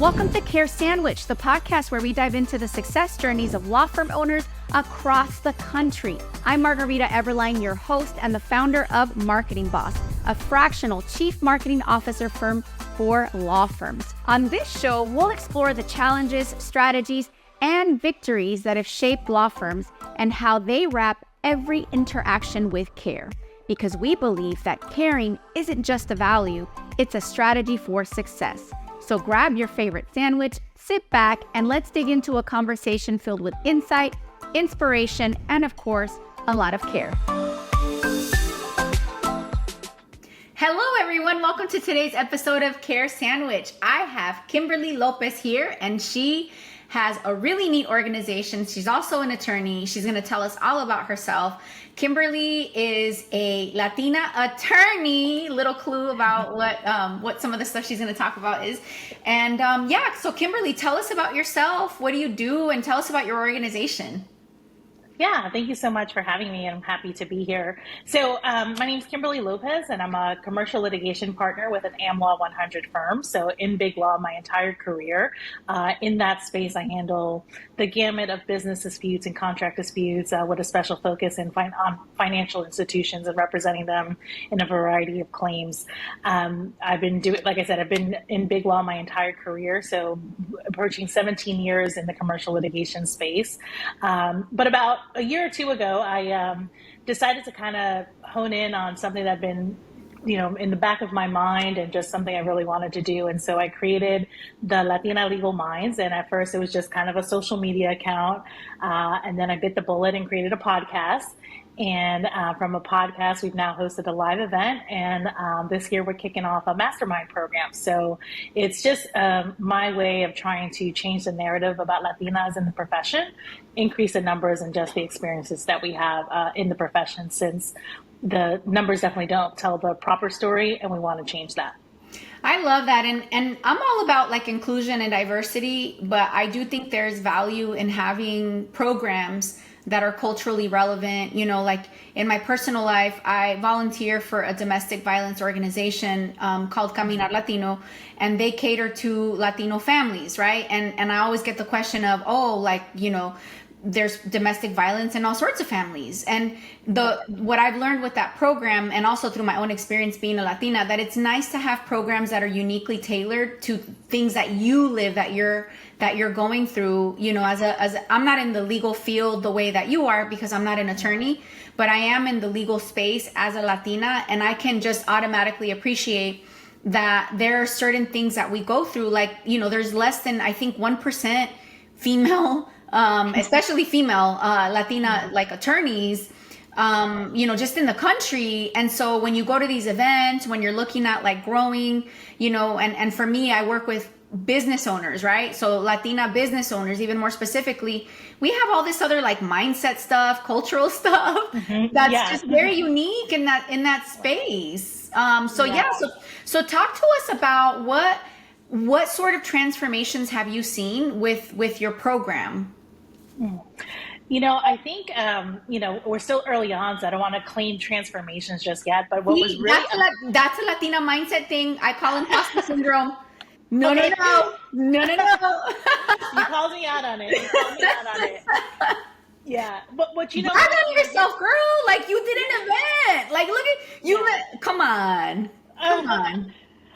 Welcome to Care Sandwich, the podcast where we dive into the success journeys of law firm owners across the country. I'm Margarita Everline, your host and the founder of Marketing Boss, a fractional chief marketing officer firm for law firms. On this show, we'll explore the challenges, strategies, and victories that have shaped law firms and how they wrap every interaction with care. Because we believe that caring isn't just a value, it's a strategy for success. So grab your favorite sandwich, sit back, and let's dig into a conversation filled with insight, inspiration, and of course, a lot of care. Hello, everyone. Welcome to today's episode of Care Sandwich. I have Kimberly Lopez here, and she has a really neat organization. She's also an attorney. She's going to tell us all about herself. Kimberly is a Latina attorney. Little clue about what some of the stuff she's going to talk about is. And so Kimberly, tell us about yourself. What do you do? And tell us about your organization. Yeah, thank you so much for having me. I'm happy to be here. So my name is Kimberly Lopez, and I'm a commercial litigation partner with an AmLaw 100 firm. So in big law, my entire career. In that space, I handle the gamut of business disputes and contract disputes with a special focus on financial institutions and representing them in a variety of claims. I've been in big law my entire career, so approaching 17 years in the commercial litigation space. But about a year or two ago, I decided to kind of hone in on something that had been, in the back of my mind and just something I really wanted to do. And so I created the Latina Legal Minds. And at first it was just kind of a social media account. And then I bit the bullet and created a podcast. And from a podcast, we've now hosted a live event. And this year we're kicking off a Mastermind program. So it's just my way of trying to change the narrative about Latinas in the profession, increase the numbers and just the experiences that we have in the profession, since the numbers definitely don't tell the proper story, and we want to change that. I love that. And I'm all about like inclusion and diversity, but I do think there's value in having programs that are culturally relevant. Like in my personal life, I volunteer for a domestic violence organization called Caminar Latino, and they cater to Latino families, right? And I always get the question of, there's domestic violence in all sorts of families. And what I've learned with that program, and also through my own experience being a Latina, that it's nice to have programs that are uniquely tailored to things that you live, that you're going through. As I'm not in the legal field the way that you are, because I'm not an attorney, but I am in the legal space as a Latina, and I can just automatically appreciate that there are certain things that we go through. Like, there's less than, I think, 1% female especially female Latina like attorneys, just in the country. And so when you go to these events, when you're looking at like growing, and for me, I work with business owners, right? So Latina business owners, even more specifically, we have all this other like mindset stuff, cultural stuff that's just very unique in that space. So talk to us about what sort of transformations have you seen with your program? I think, we're still early on, so I don't want to claim transformations just yet. But what was really... That's a Latina mindset thing. I call imposter syndrome. No. You called me out on it. Yeah. But what brag on yourself, girl. Like, you did an event. Like, look at you. Come on.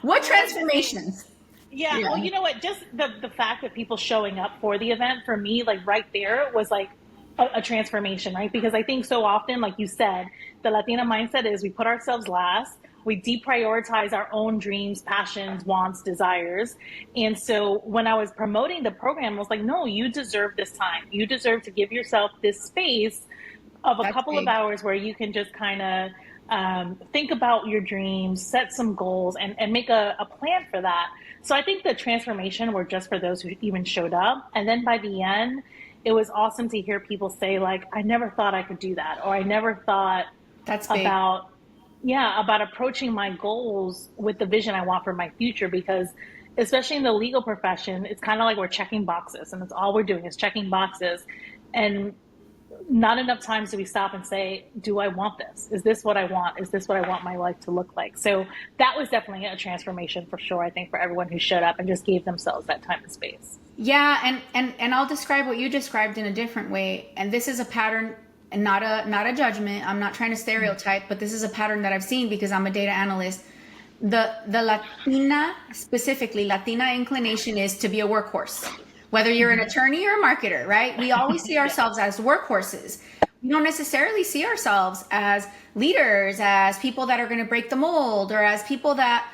What transformations? Yeah. Well, you know what? Just the fact that people showing up for the event, for me, like right there was like a transformation, right? Because I think so often, like you said, the Latina mindset is we put ourselves last. We deprioritize our own dreams, passions, wants, desires. And so when I was promoting the program, I was like, no, you deserve this time. You deserve to give yourself this space of a couple of hours where you can just kind of think about your dreams, set some goals, and make a plan for that. So I think the transformation were just for those who even showed up. And then by the end, it was awesome to hear people say, like, I never thought I could do that. Or I never thought about approaching my goals with the vision I want for my future. Because especially in the legal profession, it's kind of like we're checking boxes, and that's all we're doing is checking boxes. And not enough times do we stop and say, do I want this? Is this what I want? Is this what I want my life to look like? So that was definitely a transformation for sure, I think, for everyone who showed up and just gave themselves that time and space. Yeah, and I'll describe what you described in a different way. And this is a pattern and not a judgment. I'm not trying to stereotype, but this is a pattern that I've seen because I'm a data analyst. The Latina, specifically Latina inclination is to be a workhorse. Whether you're an attorney or a marketer, right? We always see ourselves as workhorses. We don't necessarily see ourselves as leaders, as people that are going to break the mold, or as people that,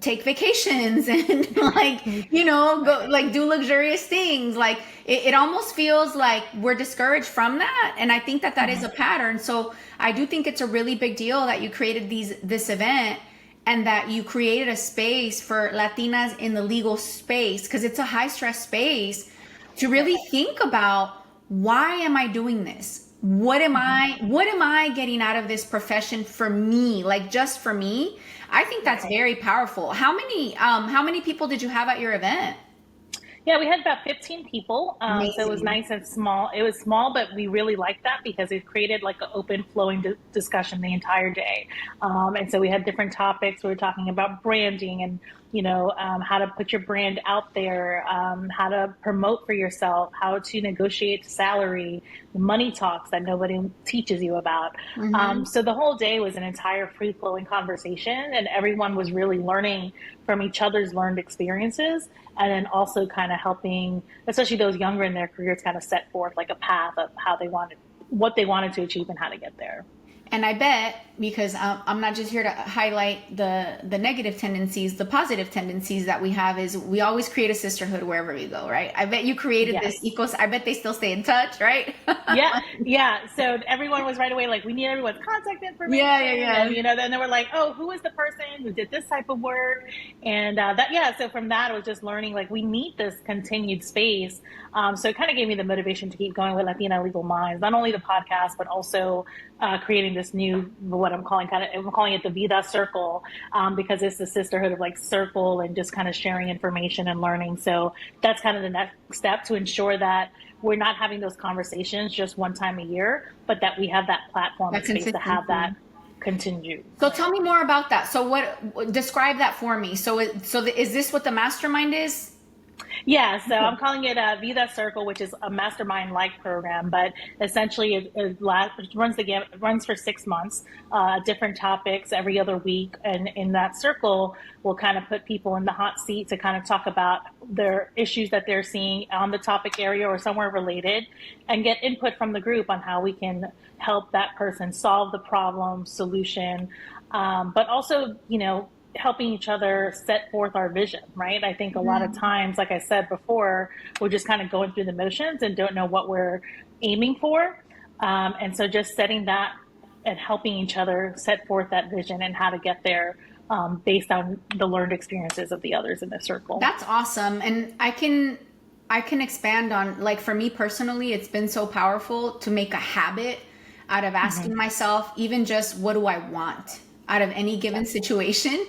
take vacations and go like do luxurious things. Like it almost feels like we're discouraged from that. And I think that is a pattern. So I do think it's a really big deal that you created this event and that you created a space for Latinas in the legal space, because it's a high stress space, to really think about, why am I doing this? What am I getting out of this profession for me? Like just for me? I think that's very powerful. How many people did you have at your event? Yeah, we had about 15 people. So it was nice and small. It was small, but we really liked that because it created like an open flowing discussion the entire day. And so we had different topics. We were talking about branding and, how to put your brand out there, how to promote for yourself, how to negotiate salary, the money talks that nobody teaches you about. So the whole day was an entire free flowing conversation, and everyone was really learning from each other's learned experiences. And then also kind of helping, especially those younger in their careers, kind of set forth like a path of what they wanted to achieve and how to get there. And I bet, because I'm not just here to highlight the negative tendencies, the positive tendencies that we have is we always create a sisterhood wherever we go, right? I bet you created this I bet they still stay in touch, right? Yeah. So everyone was right away like, we need everyone's contact information. Yeah. And, then they were like, oh, who is the person who did this type of work? And so from that, it was just learning, like, we need this continued space. So it kind of gave me the motivation to keep going with Latina Legal Minds, not only the podcast, but also creating this new, what I'm calling it the Vida Circle, because it's the sisterhood of like circle and just kind of sharing information and learning. So that's kind of the next step, to ensure that we're not having those conversations just one time a year, but that we have that platform and space to have that continue. So tell me more about that. So describe that for me. So is this what the Mastermind is? Yeah, so I'm calling it a Vida Circle, which is a mastermind-like program, but essentially it runs for 6 months, different topics every other week. And in that circle, we'll kind of put people in the hot seat to kind of talk about their issues that they're seeing on the topic area or somewhere related, and get input from the group on how we can help that person solve the problem, solution, but also, helping each other set forth our vision, right? I think a lot of times, like I said before, we're just kind of going through the motions and don't know what we're aiming for. And so just setting that and helping each other set forth that vision and how to get there based on the learned experiences of the others in the circle. That's awesome. And I can expand on, like, for me personally, it's been so powerful to make a habit out of asking myself, even just, what do I want out of any given situation?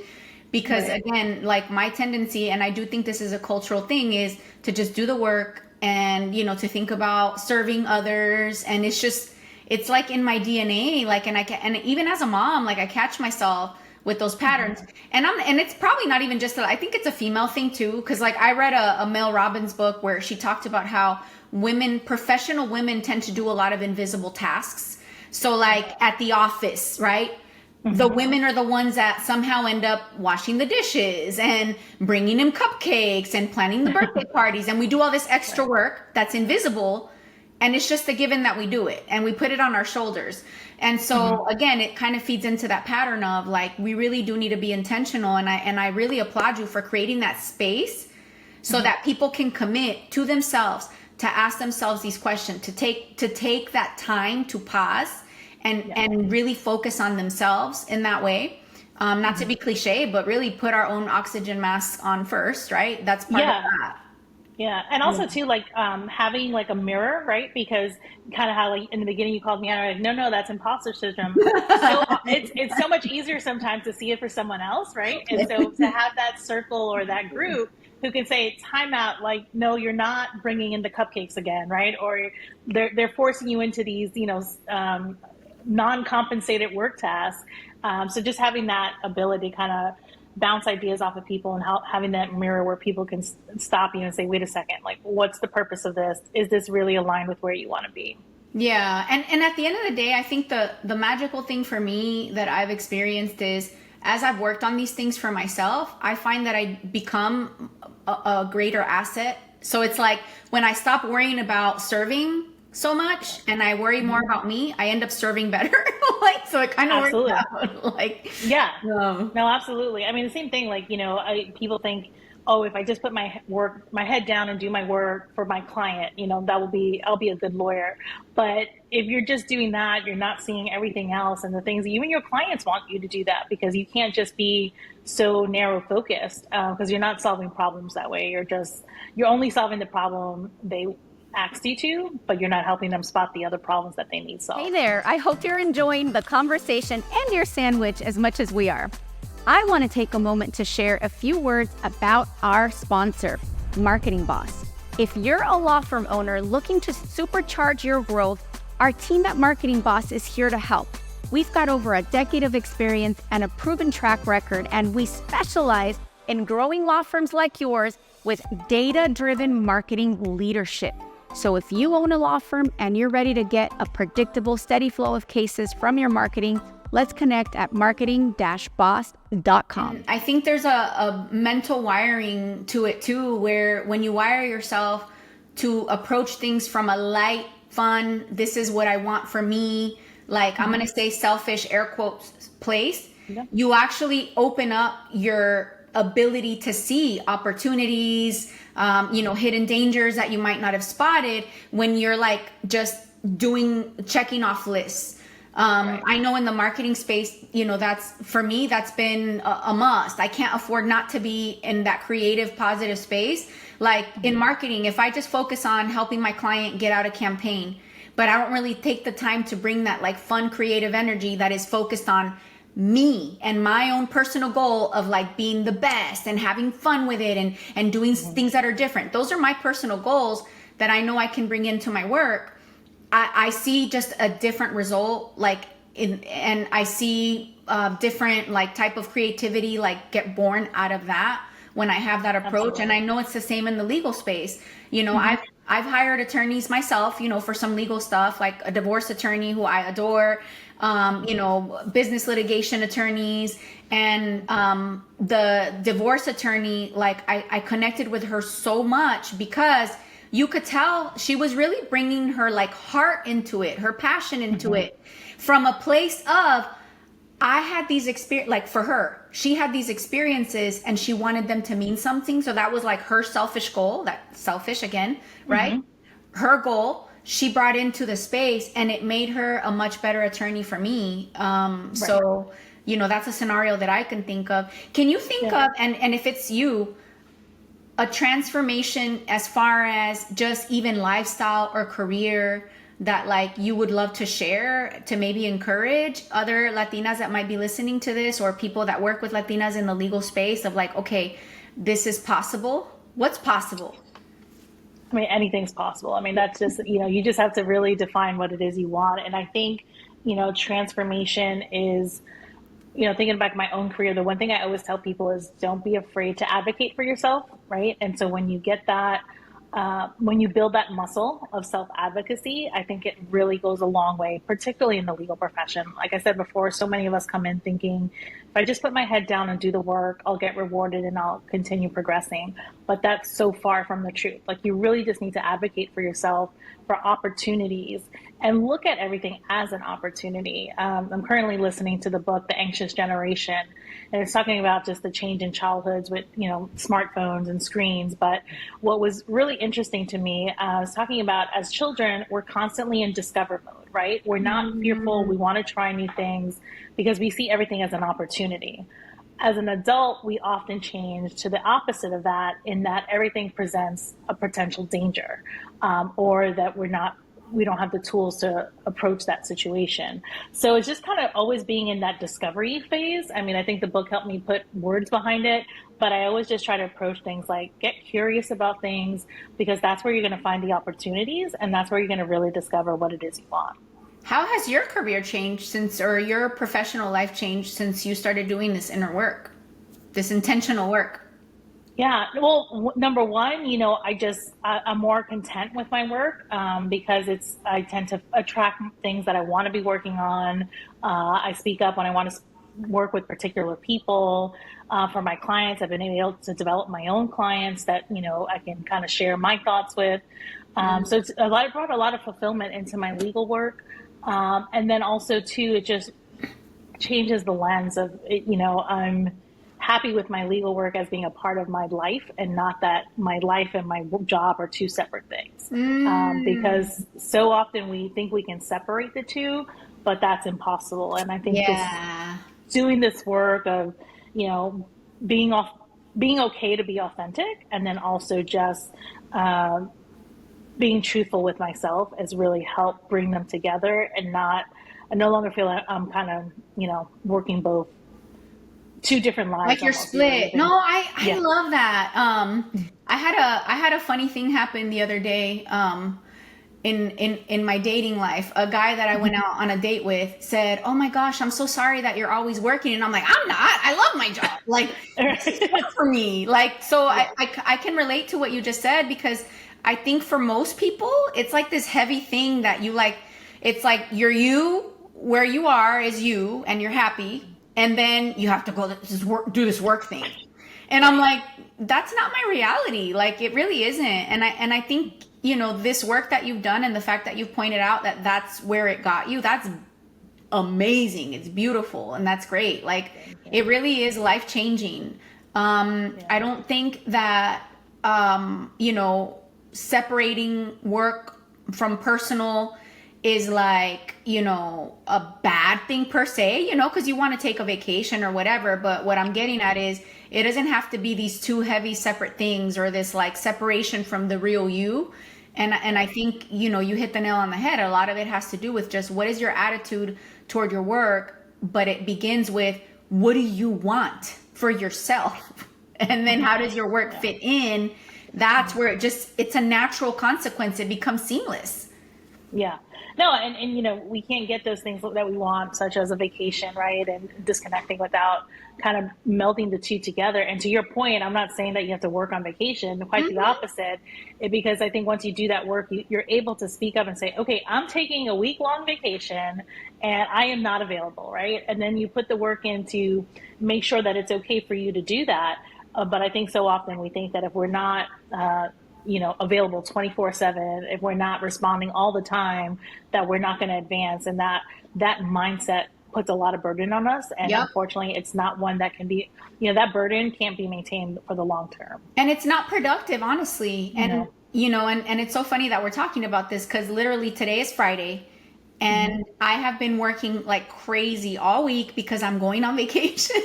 Because again, like, my tendency, and I do think this is a cultural thing, is to just do the work and, to think about serving others. And it's like in my DNA, like, and even as a mom, like, I catch myself with those patterns. And it's probably not even just I think it's a female thing too. Cause like, I read a Mel Robbins book where she talked about how professional women tend to do a lot of invisible tasks. So like at the office, right? The women are the ones that somehow end up washing the dishes and bringing him cupcakes and planning the birthday parties. And we do all this extra work that's invisible. And it's just a given that we do it and we put it on our shoulders. And so again, it kind of feeds into that pattern of like, we really do need to be intentional. And I really applaud you for creating that space so that people can commit to themselves, to ask themselves these questions, to take that time to pause and really focus on themselves in that way. Not to be cliche, but really put our own oxygen masks on first, right? That's part of that. Yeah. And also too, like, having like a mirror, right? Because kind of how, like, in the beginning you called me out, like, no, that's imposter syndrome. So it's so much easier sometimes to see it for someone else, right? And so to have that circle or that group who can say time out, like, no, you're not bringing in the cupcakes again, right? Or they're forcing you into these, non-compensated work tasks. So just having that ability to kind of bounce ideas off of people, and having that mirror where people can stop you and say, wait a second, like, what's the purpose of this? Is this really aligned with where you want to be? Yeah, and at the end of the day, I think the magical thing for me that I've experienced is, as I've worked on these things for myself, I find that I become a greater asset. So it's like when I stop worrying about serving so much and I worry more about me, I end up serving better. Like, so it kind of works Absolutely. out. Like, Yeah, um, no, absolutely. I mean, the same thing, like, people think, oh, if I just put my head down and do my work for my client, I'll be a good lawyer. But if you're just doing that, you're not seeing everything else and the things, even your clients want you to do that, because you can't just be so narrow focused, because you're not solving problems that way. You're only solving the problem they asked you to, but you're not helping them spot the other problems that they need solved. Hey there, I hope you're enjoying the conversation and your sandwich as much as we are. I want to take a moment to share a few words about our sponsor, Marketing Boss. If you're a law firm owner looking to supercharge your growth, our team at Marketing Boss is here to help. We've got over a decade of experience and a proven track record, and we specialize in growing law firms like yours with data-driven marketing leadership. So if you own a law firm and you're ready to get a predictable, steady flow of cases from your marketing, let's connect at marketing-boss.com. I think there's a mental wiring to it too, where when you wire yourself to approach things from a light, fun, this is what I want for me, like I'm going to say selfish air quotes place, you actually open up your ability to see opportunities, hidden dangers that you might not have spotted when you're like just checking off lists. Right. I know in the marketing space, that's for me, that's been a must. I can't afford not to be in that creative, positive space. Like in marketing, if I just focus on helping my client get out a campaign, but I don't really take the time to bring that like fun, creative energy that is focused on me and my own personal goal of like being the best and having fun with it and doing things that are different. Those are my personal goals that I know I can bring into my work. I see just a different result, and I see different like type of creativity like get born out of that when I have that approach. Absolutely. And I know it's the same in the legal space. I've hired attorneys myself, for some legal stuff, like a divorce attorney who I adore, business litigation attorneys, and the divorce attorney, like I connected with her so much because you could tell she was really bringing her like heart into it, her passion into it, from a place of, I had these like for her, she had these experiences and she wanted them to mean something. So that was like her selfish goal, that selfish again, right? Her goal, she brought into the space, and it made her a much better attorney for me. So, that's a scenario that I can think of. Can you think of, and if it's you, a transformation as far as just even lifestyle or career that like you would love to share to maybe encourage other Latinas that might be listening to this, or people that work with Latinas in the legal space, of like, okay, this is possible. What's possible? I mean, anything's possible. I mean, that's just, you just have to really define what it is you want. And I think, transformation is, thinking back my own career, the one thing I always tell people is don't be afraid to advocate for yourself, right? And so when you get that, when you build that muscle of self-advocacy, I think it really goes a long way, particularly in the legal profession. Like I said before, so many of us come in thinking, if I just put my head down and do the work, I'll get rewarded and I'll continue progressing. But that's so far from the truth. Like, you really just need to advocate for yourself, for opportunities, and look at everything as an opportunity. I'm currently listening to the book, The Anxious Generation, and it's talking about just the change in childhoods with, smartphones and screens. But what was really interesting to me, was talking about, as children, we're constantly in discover mode, right? We're not fearful. We want to try new things because we see everything as an opportunity. As an adult, we often change to the opposite of that, in that everything presents a potential danger, or that we're not we don't have the tools to approach that situation. So it's just kind of always being in that discovery phase. I mean, I think the book helped me put words behind it, but I always just try to approach things like get curious about things, because that's where you're going to find the opportunities, and that's where you're going to really discover what it is you want. How has your career changed since, or your professional life changed since you started doing this inner work, this intentional work? Yeah, well, number one, I'm more content with my work because I tend to attract things that I want to be working on. I speak up when I want to work with particular people. For my clients, I've been able to develop my own clients that, I can kind of share my thoughts with. So it's brought a lot of fulfillment into my legal work. And then also too, it just changes the lens of, I'm happy with my legal work as being a part of my life, and not that my life and my job are two separate things. Because so often we think we can separate the two, but that's impossible. And I think doing this work of, being okay to be authentic, and then also just being truthful with myself has really helped bring them together, and I no longer feel like I'm kind of, working both two different lives. Like you're split. No, I love that. I had a funny thing happen the other day in my dating life. A guy that I went out on a date with said, "Oh my gosh, I'm so sorry that you're always working." And I'm like, "I'm not. I love my job. Like, it's work for me." Like, so I can relate to what you just said, because I think for most people, it's like this heavy thing that you like. It's like you, where you are is you, and you're happy. And then you have to go do this work thing. And I'm like, that's not my reality. Like, it really isn't. And I think, this work that you've done, and the fact that you've pointed out that that's where it got you, that's amazing. It's beautiful. And that's great. Like, it really is life changing. I don't think that, separating work from personal is like, a bad thing per se, because you want to take a vacation or whatever. But what I'm getting at is, it doesn't have to be these two heavy separate things, or this like separation from the real you. And I think, you hit the nail on the head. A lot of it has to do with just what is your attitude toward your work, but it begins with, what do you want for yourself? And then how does your work fit in? That's where it's a natural consequence. It becomes seamless. Yeah. No, and we can't get those things that we want, such as a vacation, right? And disconnecting, without kind of melding the two together. And to your point, I'm not saying that you have to work on vacation, quite the opposite. Because I think once you do that work, you're able to speak up and say, okay, I'm taking a week-long vacation and I am not available, right? And then you put the work in to make sure that it's okay for you to do that. But I think so often we think that if we're not available 24/7, if we're not responding all the time, that we're not going to advance. And that mindset puts a lot of burden on us. And unfortunately, it's not one that can be, that burden can't be maintained for the long term. And it's not productive, honestly. And, and it's so funny that we're talking about this, because literally today is Friday. And I have been working like crazy all week because I'm going on vacation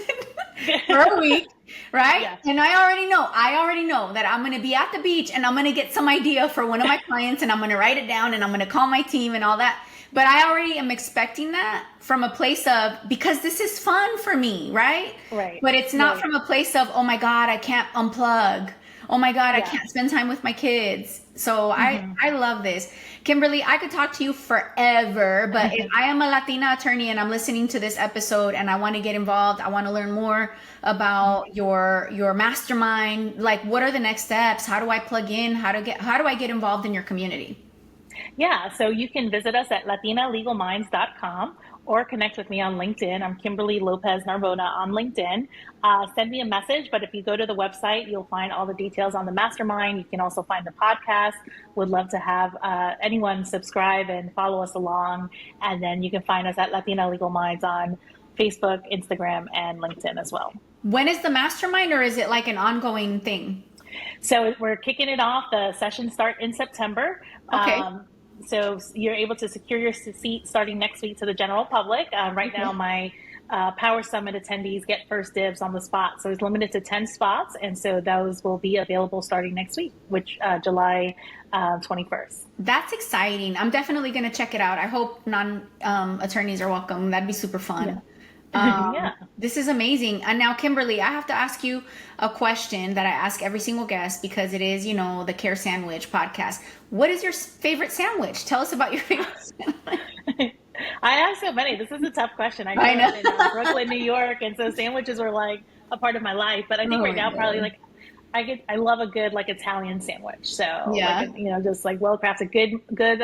for a week. Right? Yeah. And I already know that I'm going to be at the beach, and I'm going to get some idea for one of my clients, and I'm going to write it down, and I'm going to call my team and all that. But I already am expecting that from a place of, because this is fun for me. Right. But it's not from a place of, oh my God, I can't unplug. Oh my God, I can't spend time with my kids. So I love this. Kimberly, I could talk to you forever, but if I am a Latina attorney and I'm listening to this episode and I want to get involved, I want to learn more about your mastermind, like what are the next steps? How do I plug in? How do I get involved in your community? Yeah, so you can visit us at latinalegalminds.com or connect with me on LinkedIn. I'm Kimberly Lopez Narbona on LinkedIn. Send me a message, but if you go to the website, you'll find all the details on the mastermind. You can also find the podcast. Would love to have anyone subscribe and follow us along. And then you can find us at Latina Legal Minds on Facebook, Instagram, and LinkedIn as well. When is the mastermind, or is it like an ongoing thing? So we're kicking it off. The sessions start in September. Okay. So you're able to secure your seat starting next week to the general public. Right now, my Power Summit attendees get first dibs on the spot. So it's limited to 10 spots. And so those will be available starting next week, which July 21st. That's exciting. I'm definitely going to check it out. I hope non-attorneys are welcome. That'd be super fun. Yeah. This is amazing. And now, Kimberly, I have to ask you a question that I ask every single guest because it is, the Care Sandwich podcast. What is your favorite sandwich? Tell us about your favorite sandwich. I ask so many. This is a tough question. I grew up in Brooklyn, New York, and so sandwiches were like a part of my life. But I think right now, probably like I love a good like Italian sandwich. So just like well crafted, good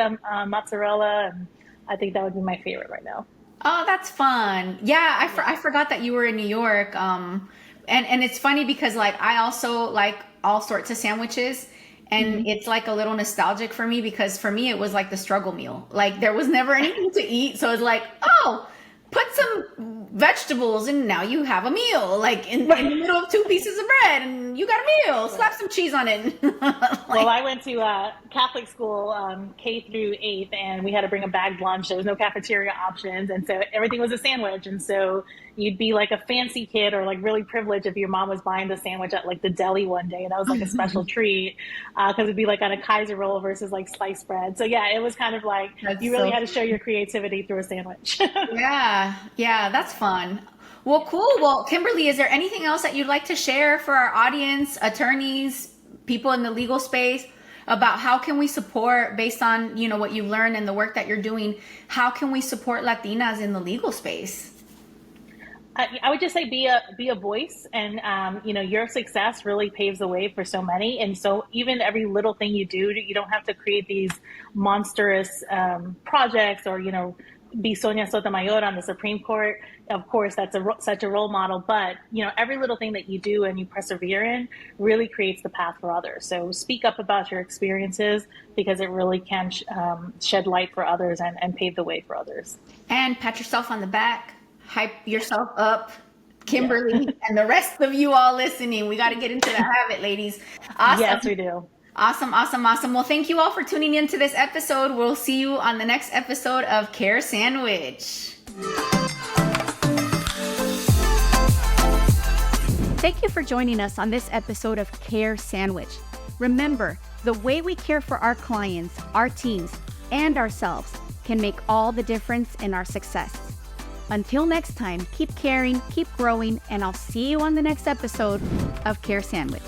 mozzarella, and I think that would be my favorite right now. Oh, that's fun. Yeah, I forgot that you were in New York. And it's funny because like I also like all sorts of sandwiches. And it's like a little nostalgic for me because for me, it was like the struggle meal. Like there was never anything to eat. So it's like, oh, put some vegetables and now you have a meal. Like in the middle of 2 pieces of bread and you got a meal. Slap some cheese on it. Well, I went to Catholic school K through 8th and we had to bring a bagged lunch. There was no cafeteria options. And so everything was a sandwich. And so you'd be like a fancy kid or like really privileged if your mom was buying the sandwich at like the deli one day. And that was like a special treat because it'd be like on a Kaiser roll versus like sliced bread. So yeah, it was kind of like you really had to show your creativity through a sandwich. Yeah, that's fun. Well, cool. Well, Kimberly, is there anything else that you'd like to share for our audience, attorneys, people in the legal space about how can we support based on, what you've learned and the work that you're doing? How can we support Latinas in the legal space? I would just say be a voice, and your success really paves the way for so many. And so even every little thing you do, you don't have to create these monstrous projects or be Sonia Sotomayor on the Supreme Court. Of course, that's such a role model. But every little thing that you do and you persevere in really creates the path for others. So speak up about your experiences because it really can shed light for others and pave the way for others. And pat yourself on the back. Hype yourself up, Kimberly, and the rest of you all listening. We got to get into the habit, ladies. Awesome. Yes, we do. Awesome. Well, thank you all for tuning into this episode. We'll see you on the next episode of Care Sandwich. Thank you for joining us on this episode of Care Sandwich. Remember, the way we care for our clients, our teams, and ourselves can make all the difference in our success. Until next time, keep caring, keep growing, and I'll see you on the next episode of Care Sandwich.